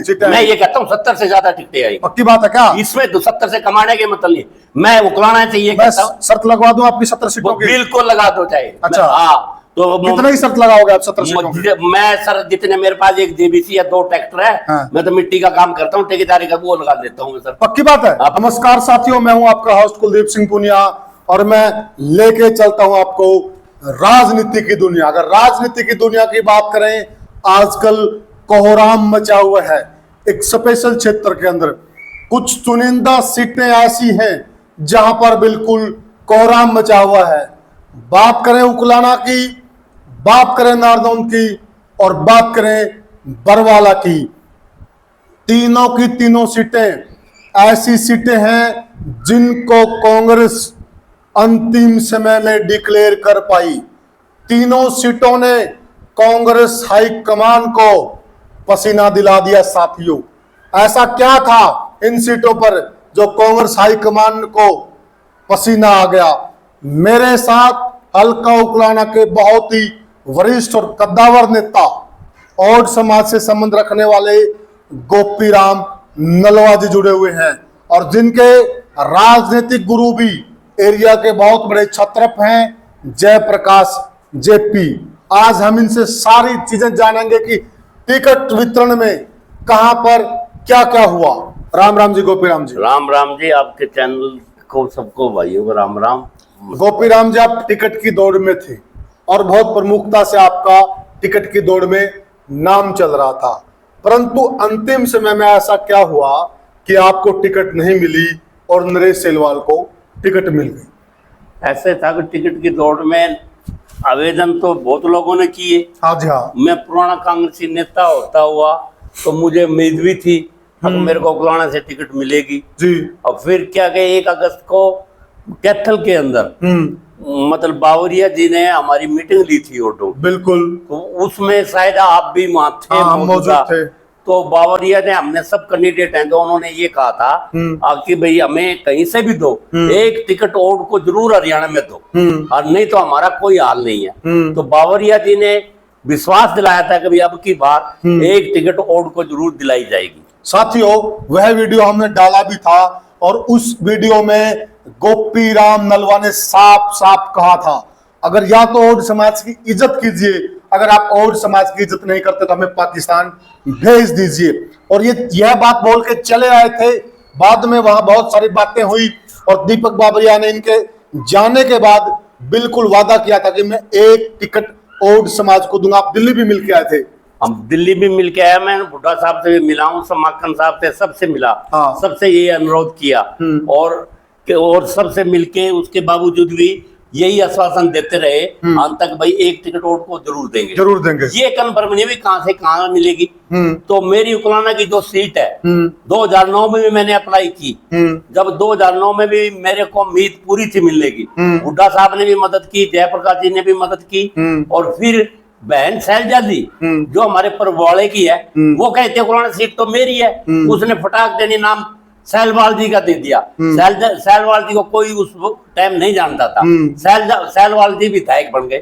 सीटें मैं ये कहता हूँ 70 से ज्यादा टिकटें आएगी। पक्की बात है क्या? इसमें 70 से कमाने के मतलब नहीं, मैं उकलाना चाहिए मैं कहता हूँ। शर्त लगवा दूं आपकी 70 सीटों की? बिल्कुल लगा दो चाहे। अच्छा। हाँ तो कितना ही शर्त लगाओगे आप 70 सीटों की? मैं सर जितने मेरे पास एक जेबीसी या 2 ट्रैक्टर है, हाँ। मैं तो मिट्टी का काम करता हूँ, ठेकेदारी का वो लगा देता हूँ सर। पक्की बात है। नमस्कार साथियों, मैं हूं आपका होस्ट कुलदीप सिंह पुनिया और मैं लेके चलता हूं आपको राजनीति की दुनिया। अगर राजनीति की दुनिया की बात करें, आजकल कोहराम मचा हुआ है। एक स्पेशल क्षेत्र के अंदर कुछ चुनिंदा सीटें ऐसी हैं जहां पर बिल्कुल कोहराम मचा हुआ है। बात करें उकलाना की, बात करें नारनौल की और बात करें बरवाला की, तीनों की तीनों सीटें ऐसी सीटें हैं जिनको कांग्रेस अंतिम समय में डिक्लेयर कर पाई। तीनों सीटों ने कांग्रेस हाईकमान को पसीना दिला दिया। साथियों, ऐसा क्या था इन सीटों पर जो कांग्रेस हाईकमान को पसीना आ गया? मेरे साथ हल्का उकलाना के बहुत ही वरिष्ठ और कद्दावर नेता और समाज से संबंध रखने वाले गोपीराम नलवा जी जुड़े हुए हैं और जिनके राजनीतिक गुरु भी एरिया के बहुत बड़े छत्रप हैं, जयप्रकाश जेपी। आज हम इनसे सारी चीजें जानेंगे कि टिकट वितरण में कहां पर क्या क्या हुआ। राम राम जी गोपीराम जी। राम राम जी, आपके चैनल को सबको भाइयों को राम राम। गोपीराम जी, आप टिकट की दौड़ में थे और बहुत प्रमुखता से आपका टिकट की दौड़ में नाम चल रहा था, परंतु अंतिम समय में ऐसा क्या हुआ कि आपको टिकट नहीं मिली और नरेश सेलवाल को टिकट मिल गई? ऐसे था कि टिकट की दौड़ में आवेदन तो बहुत लोगों ने किए। हाँ जी हाँ। मैं पुराना कांग्रेसी नेता होता हुआ तो मुझे उम्मीद भी थी कि मेरे को उकलाना से टिकट मिलेगी जी। और फिर क्या कि 1 अगस्त को कैथल के अंदर मतलब बावरिया जी ने हमारी मीटिंग ली थी ऑटो। बिल्कुल। तो उसमें शायद आप भी वहां थे, हाँ, मौजूद थे। तो बावरिया ने, हमने सब कैंडिडेट हैं तो उन्होंने ये कहा था कि भाई हमें कहीं से भी दो, एक टिकट और को जरूर हरियाणा में दो और नहीं तो हमारा कोई हाल नहीं है। तो बावरिया जी ने विश्वास दिलाया था कि भाई अब की बार एक टिकट और को जरूर दिलाई जाएगी। साथियों, वह वीडियो हमने डाला भी था और उस वीडियो में गोपीराम नलवा ने साफ साफ कहा था, अगर या तो और समाज की इज्जत कीजिए, अगर आप और समाज की इज्जत नहीं करते तो हमें पाकिस्तान भेज दीजिए। और यह बात बोल के चले आए थे। बाद में वहां बहुत सारी बातें हुई और दीपक बाबरिया ने इनके जाने के बाद बिल्कुल वादा किया था कि मैं एक टिकट और समाज को दूंगा। आप दिल्ली भी मिल के आए थे? हम दिल्ली भी मिल के आया, मैं बुड्ढा साहब से भी मिला हूँ, समाकन साहब से, सबसे मिला। हाँ। सबसे ये अनुरोध किया और सबसे मिलके उसके बावजूद भी यही आश्वासन देते रहे अंत तक, भाई एक टिकट और को जरूर देंगे, जरूर देंगे। ये कन्फर्म नहीं भी कहां से कहां मिलेगी। तो मेरी उकलाना की जो सीट है 2009 में भी मैंने अप्लाई की। जब 2009 में भी मेरे को उम्मीद पूरी थी मिलने की, बुड्ढा साहब ने भी मदद की, जयप्रकाश जी ने भी मदद की और फिर बहन शैलजा जी जो हमारे परवाड़े की है वो कहते उकलाना सीट तो मेरी है, उसने फटाक देनी नाम सैलवाल जी का दे दिया। सैलवाल जी को कोई उस टाइम नहीं जानता था। सैलवाल जी विधायक बन गए।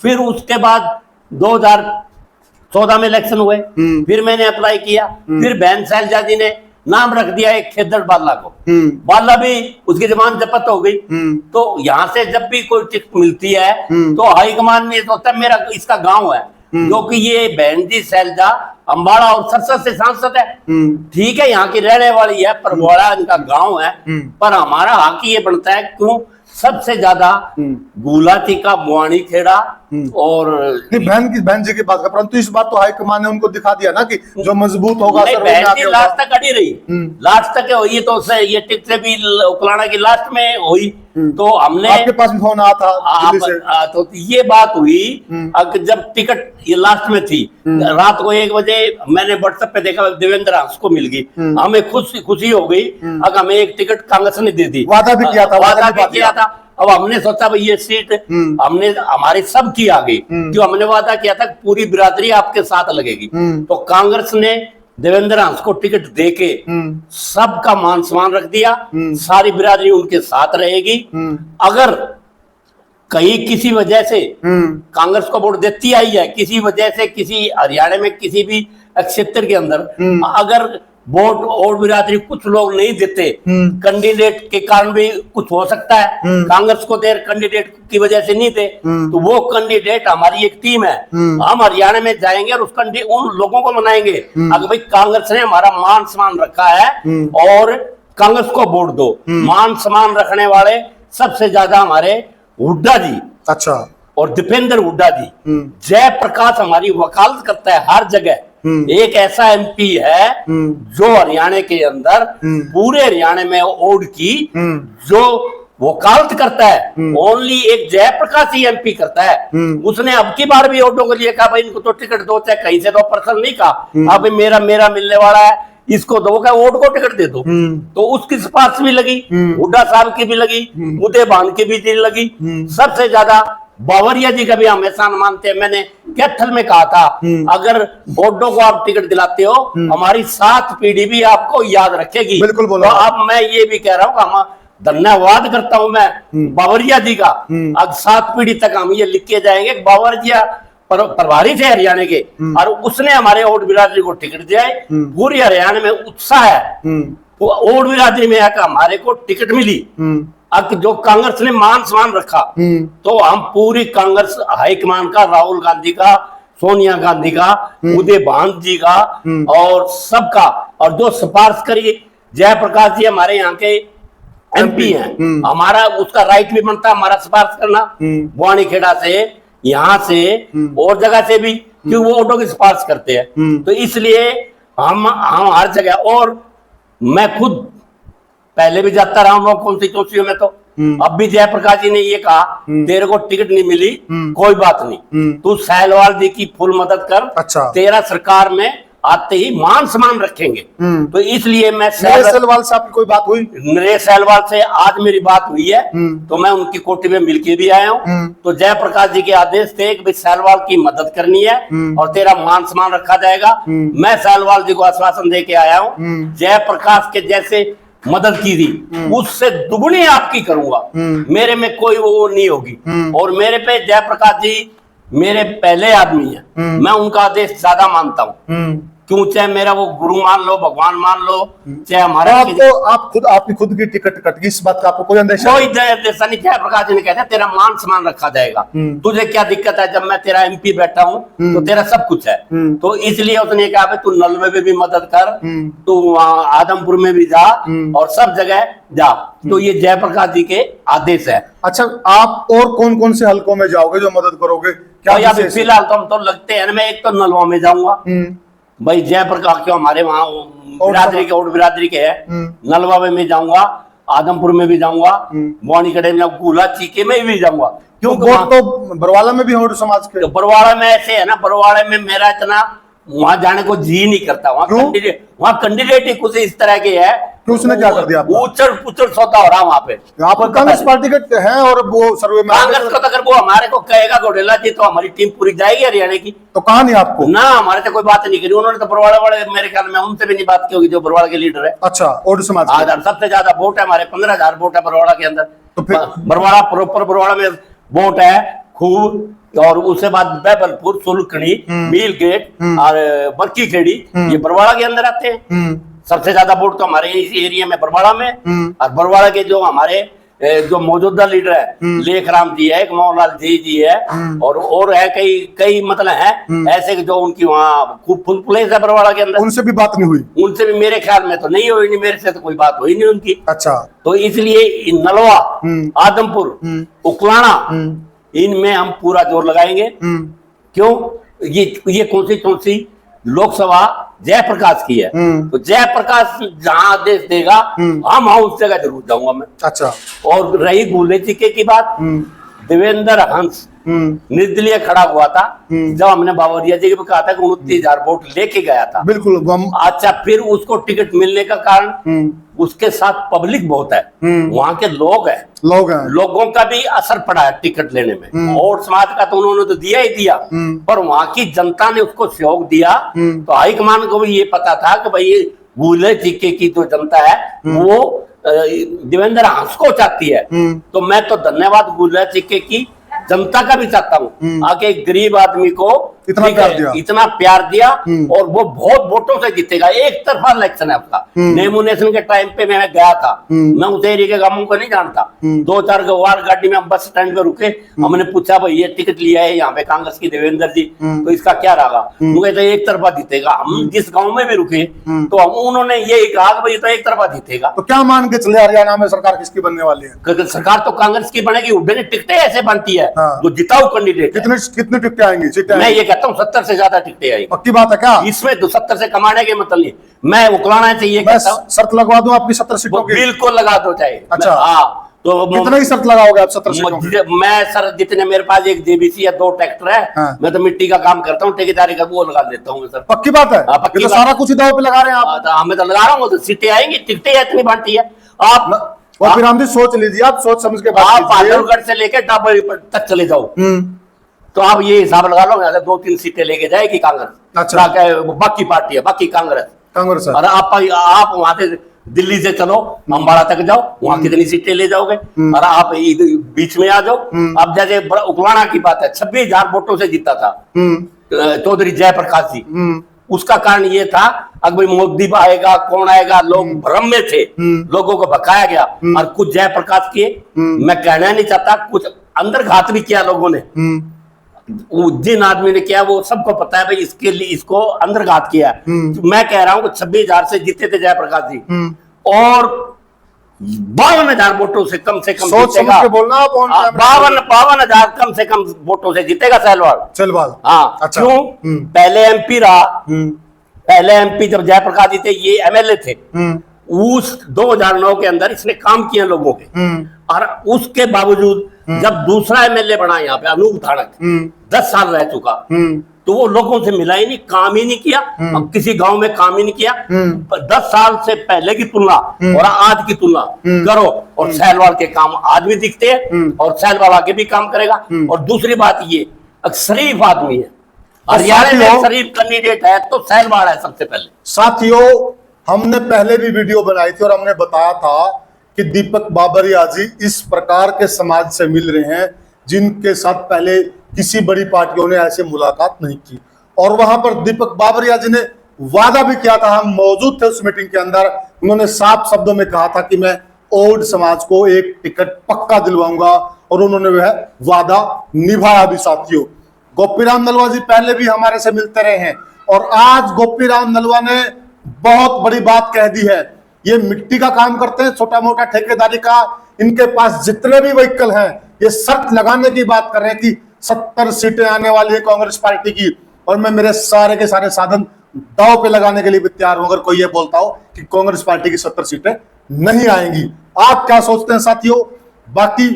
फिर उसके बाद 2014 में इलेक्शन हुए, फिर मैंने अप्लाई किया, फिर बहन शैलजा जी ने नाम रख दिया एक खेदड़ बाला को। बाला भी उसकी जबान जब्त हो गई। तो यहाँ से जब भी कोई टिकट मिलती है तो हाईकमान में सोचता मेरा इसका गांव है, जो कि ये बहन जी शैलजा अम्बाड़ा और सरसद से सांसद है। ठीक है, यहाँ की रहने वाली है, पर बड़ा इनका गांव है। पर हमारा हक ये बनता है, क्यों सबसे ज्यादा गुलाटी का बुआनी खेड़ा और बहन जी की बात कर, परंतु इस बात तो हाईकमान ने उनको दिखा दिया ना कि जो मजबूत होगा बहन जी लास्ट तक अड़ी रही, लास्ट तक हुई। तो ये टिकट से भी उकलाना की लास्ट में हुई। तो हमने, आपके पास भी फोन आया था दिल्ली से? तो ये बात हुई जब टिकट ये लास्ट में थी, रात को 1 बजे मैंने व्हाट्सएप पे देखा देवेंद्र हंस को मिल गई। हमें खुशी हो गई, अगर हमें एक टिकट कांग्रेस ने दे दी। वादा भी किया था। अब हमने सोचा भाई ये सीट हमने हमारी सब की आ गई, जो हमने वादा किया था पूरी बिरादरी आपके साथ लगेगी। तो कांग्रेस ने देवेंद्र हंस को टिकट देके सबका मान सम्मान रख दिया, सारी बिरादरी उनके साथ रहेगी। अगर कहीं किसी वजह से कांग्रेस को वोट देती आई है, किसी वजह से किसी हरियाणा में किसी भी क्षेत्र के अंदर अगर वोट और बिरादरी कुछ लोग नहीं देते, कैंडिडेट के कारण भी कुछ हो सकता है, कांग्रेस को देर कैंडिडेट की वजह से नहीं थे, तो वो कैंडिडेट हमारी एक टीम है, हम हरियाणा में जाएंगे और उन लोगों को मनाएंगे अगर भाई कांग्रेस ने हमारा मान सम्मान रखा है और कांग्रेस को वोट दो। मान सम्मान रखने वाले सबसे ज्यादा हमारे हुड्डा जी, अच्छा, और दीपेंद्र हुड्डा जी, जयप्रकाश हमारी वकालत करता है हर जगह। एक ऐसा एमपी है जो हरियाणा के अंदर पूरे हरियाणा में वोट की जो वकालत करता है, ओनली एक जयप्रकाश ही एमपी करता है। उसने अब की बार भी वोटों के लिए कहा भाई इनको तो टिकट दो, चाहे कहीं से दो, पर्सन नहीं कहा अब मेरा मिलने वाला है इसको दो, क्या वोट को टिकट दे दो। तो उसकी सिफारिश भी लगी, हुड्डा साहब की भी लगी, उदय भान की भी लगी, सबसे ज्यादा बावरिया जी का भी हमेशा मानते हैं। मैंने कैथल में कहा था अगर बोर्डो को आप टिकट दिलाते हो हमारी 7 पीढ़ी भी आपको याद रखेगी। बिल्कुल बोलो। तो अब मैं ये भी कह रहा हूँ कि हम धन्यवाद करता हूं मैं बावरिया जी का। अब 7 पीढ़ी तक हम ये लिख के जाएंगे बावरिया प्रभारी थे हरियाणा के और उसने हमारे ओड बिरादरी को टिकट दिया है। पूरी हरियाणा में उत्साह है ओड बिरादरी में आकर हमारे को टिकट मिली। अब जो कांग्रेस ने मान सम्मान रखा तो हम पूरी कांग्रेस हाईकमान का, राहुल गांधी का, सोनिया गांधी का, उदय भान जी का और सबका, और जो सिफारिश करी जयप्रकाश जी हमारे यहाँ के एमपी हैं, हमारा उसका राइट भी बनता है हमारा सिफारिश करना बुआनी खेड़ा से, यहाँ से और जगह से भी, क्यों वो ऑटो की सिफारिश करते हैं। तो इसलिए हम हर जगह, और मैं खुद पहले भी जाता रहा हूँ कॉन्स्टिट्यूंसी में, तो अब भी जयप्रकाश जी ने ये कहा तेरे को टिकट नहीं मिली कोई बात नहीं, तू सहलवाल जी की फुल मदद कर। अच्छा। तेरा सरकार में आते ही मान सम्मान रखेंगे। तो इसलिए मैं सहलवाल से आपकी कोई बात हुई? नरेश सहलवाल से आज मेरी बात हुई है, तो मैं उनकी कोठी में मिलके भी आया हूँ। तो जयप्रकाश जी के आदेश थे कि सहलवाल की मदद करनी है और तेरा मान सम्मान रखा जाएगा। मैं सहलवाल जी को आश्वासन दे के आया हूँ, जयप्रकाश के जैसे मदद की थी उससे दुगनी आपकी करूंगा, मेरे में कोई वो नहीं होगी। और मेरे पे जयप्रकाश जी मेरे पहले आदमी है, मैं उनका आदेश ज्यादा मानता हूँ, क्यों चाहे मेरा वो गुरु मान लो, भगवान मान लो, चाहे हमारा आपकी खुद की टिकट कट गई, इस बात का आपको कोई अंदेशा? कोई अंदेशा नहीं। जयप्रकाश जी ने कहता तेरा मान सम्मान रखा जाएगा, तुझे क्या दिक्कत है, जब मैं तेरा एमपी बैठा हूँ तो तेरा सब कुछ है। तो इसलिए उसने कहा तू नलवे में भी मदद कर, तू आदमपुर में भी जा और सब जगह जा। तो ये जयप्रकाश जी के आदेश है। अच्छा, आप और कौन कौन से हलकों में जाओगे जो मदद करोगे? क्या फिलहाल तो हम तो लगते हैं, मैं एक तो नलवा में जाऊंगा भाई, जयप्रकाश क्यों हमारे वहाँ बिरादरी के, और बिरादरी के है, नलवा में मैं जाऊंगा, आदमपुर में भी जाऊंगा, बुआनी खेड़े में, गुला चीके में भी जाऊंगा। क्योंकि तो बरवाला में भी होड़ समाज के, बरवाड़ा में ऐसे है ना, बरवाड़े में मेरा इतना वहां जाने को जी नहीं करता। वहाँ कैंडिडेट ही कुछ इस तरह के है कि उसने क्या कर दिया, उछल पुछल सौदा हो रहा वहाँ पे। कांग्रेस पार्टी के हैं और वो सर्वे में कांग्रेस को अगर वो हमारे को कहेगा घोडेला जी तो हमारी टीम पूरी जाएगी हरियाणा की। तो कहा नहीं आपको? ना, हमारे से कोई बात नहीं करी उन्होंने, तो बरवाड़ा वाले मेरे ख्याल में उनसे भी नहीं बात की होगी जो बरवाड़ा के लीडर है। अच्छा, और समाज सबसे ज्यादा वोट है हमारे, 15,000 वोट है बरवाड़ा के अंदर। तो फिर बरवाड़ा प्रॉपर बरवाड़ा में वोट है खूब, और उसके बाद बैबलपुर, सुलखनी, मील गेट और बरकी खेड़ी, ये बरवाड़ा के अंदर आते हैं। सबसे ज्यादा वोट तो हमारे इस एरिया में बरवाड़ा में। और बरवाड़ा के जो हमारे जो मौजूदा लीडर है, लेखराम जी है, मोहनलाल जी है, और है कई मतलब है ऐसे जो उनकी वहाँ खूब फुल प्लेस है बरवाड़ा के अंदर। उनसे भी बात नहीं हुई? उनसे भी मेरे ख्याल में तो नहीं हुई, नहीं मेरे से तो कोई बात हुई नहीं उनकी। अच्छा। तो इसलिए नलवा, आदमपुर, उकलाना, इनमें हम पूरा जोर लगाएंगे। क्यों? ये कौन सी लोकसभा जयप्रकाश की है, तो जयप्रकाश जहां आदेश देगा हम उस जगह जरूर जाऊंगा मैं। अच्छा। और रही गुले चिके की बात, देवेंद्र हंस निर्दलीय खड़ा हुआ था जब हमने बावरिया जी को कहा था कि 29,000 वोट लेके गया था। बिल्कुल। अच्छा, फिर उसको टिकट मिलने का कारण उसके साथ पब्लिक बहुत है, वहाँ के लोग हैं, लोगों का भी असर पड़ा है टिकट लेने में। और समाज का तो उन्होंने तो दिया ही दिया, पर वहाँ की जनता ने उसको सहयोग दिया। तो हाईकमान को भी ये पता था कि भाई गुले चिके की जो जनता है वो देवेंद्र हंस को चाहती है। तो मैं तो धन्यवाद गुले चिके की जनता का भी चाहता हूँ, आके गरीब आदमी को इतना ठीक प्यार है, दिया। इतना प्यार दिया और वो बहुत वोटों से जीतेगा। एक तरफा इलेक्शन है उसका। नेमोनेशन के टाइम पे मैं गया था, मैं उस एरिया के गांवों को नहीं जानता। 2-4 गवार गाड़ी में हम बस स्टैंड पे रुके, हमने पूछा भाई ये टिकट लिया है यहाँ पे कांग्रेस की देवेंद्र जी, तो इसका क्या रहा? वो कहते एक तरफा जीतेगा। हम जिस गाँव में भी रुके तो हम उन्होंने यही कहा कि भाई तो एक तरफा जीतेगा। तो क्या मान के चले हरियाणा में सरकार किसकी बनने वाली है? क्योंकि सरकार तो कांग्रेस की बनेगी। उड्डे टिकटें ऐसे बनती है हाँ। जो जिताऊ कैंडिडेट है। कितनी टिकटें आएंगी, सीटें मैं आएंगी? ये कहता हूँ 70 से ज्यादा टिकटें आएगी। पक्की बात है क्या? इसमें तो 70 से कमाने के मतलब नहीं। मैं उकलाना चाहिए मैं कहता हूँ, शर्त लगवा दूं आपकी 70 सीटों वो की? बिल्कुल लगा दो चाहे। अच्छा। हाँ, तो कितना ही शर्त लगाओगे आप 70 सीटों की? मैं सर जितने मेरे पास एक जेबीसी या 2 ट्रैक्टर है, हाँ। मैं तो मिट्टी का काम करता हूँ, ठेकेदारी का वो लगा देता हूँ सर। पक्की बात है? हाँ, पक्की ये तो बात। सारा कुछ ही दाव पे लगा रहे हैं आप। हाँ, तो मैं तो लगा रहा हूँ, तो सीटें आएंगी, टिकटें इतनी बांटी है आप। और फिर हम भी सोच लीजिए, आप सोच समझ के आप बात कीजिए। बहादुरगढ़ से लेकर डाबर तक चले जाओ, तो आप ये हिसाब लगा लो, यहाँ से 2-3 सीटें लेके जाएगी कांग्रेस। अच्छा। बाकी पार्टी है, बाकी कांग्रेस। कांग्रेस है। और आप वहां से दिल्ली से चलो, अम्बाड़ा तक जाओ, वहां कितनी सीटें ले जाओगे? और आप इधर बीच में आ जाओ। अब जैसे उकलाना की बात है, 26,000 वोटों से जीता था चौधरी जयप्रकाश जी। उसका कारण ये था अगर भाई मोदी आएगा, कौन आएगा, लोग भ्रम में थे, लोगों को भकाया गया। और कुछ जयप्रकाश किए, मैं कहना नहीं चाहता, कुछ अंदर घात भी किया लोगों ने। जिन आदमी ने किया वो सबको पता है भाई, इसके लिए इसको अंदरघात किया है। तो मैं कह रहा हूं कि 26,000 से जीते थे जयप्रकाश जी, और 52,000 वोटों से कम सोच समझ के बोलना आप। 52,000 कम से कम वोटों से जीतेगा सहलवाल। हाँ, अच्छा। क्यों? पहले एमपी रहा, पहले एमपी जब जयप्रकाश जी थे, ये एमएलए थे। उस 2009 के अंदर इसने काम किए लोगों के, और उसके बावजूद जब दूसरा एमएलए बना यहाँ पे अनूप धाड़क, 10 साल रह चुका, तो वो लोगों से मिला ही नहीं, काम ही नहीं किया। अब किसी गांव में काम ही नहीं किया। 10 साल से पहले की तुलना और आज की तुलना करो, और सहलवाल के काम आज भी दिखते हैं, और सहलवाल आगे भी काम करेगा। और दूसरी बात ये, शरीफ आदमी है, हरियाणा में शरीफ कैंडिडेट है तो सहलवाल है सबसे पहले। साथियों, हमने पहले भी वीडियो बनाई थी और हमने बताया था कि दीपक बाबरिया जी इस प्रकार के समाज से मिल रहे हैं जिनके साथ पहले किसी बड़ी पार्टियों ने ऐसे मुलाकात नहीं की। और वहां पर दीपक बाबरिया जी ने वादा भी किया था, हम मौजूद थे उस मीटिंग के अंदर। उन्होंने साफ शब्दों में कहा था कि मैं ओड समाज को एक टिकट पक्का दिलवाऊंगा, और उन्होंने वह वादा निभाया भी। साथियों, गोपीराम नलवा जी पहले भी हमारे से मिलते रहे हैं, और आज गोपीराम नलवा ने बहुत बड़ी बात कह दी है। ये मिट्टी का काम करते हैं, छोटा मोटा ठेकेदारी का, इनके पास जितने भी व्हीकल हैं, ये शर्त लगाने की बात कर रहे हैं कि 70 सीटें आने वाली है कांग्रेस पार्टी की, और मैं मेरे सारे के सारे साधन दांव पे लगाने के लिए भी तैयार हूं अगर कोई ये बोलता हो कि कांग्रेस पार्टी की 70 सीटें नहीं आएंगी। आप क्या सोचते हैं साथियों? बाकी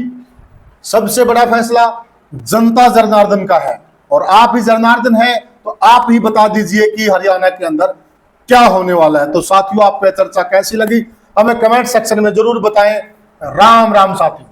सबसे बड़ा फैसला जनता जनार्दन का है, और आप ही जनार्दन हैं, तो आप ही बता दीजिए कि हरियाणा के अंदर क्या होने वाला है। तो साथियों, आपको चर्चा कैसी लगी हमें कमेंट सेक्शन में जरूर बताएं। राम राम साथियों।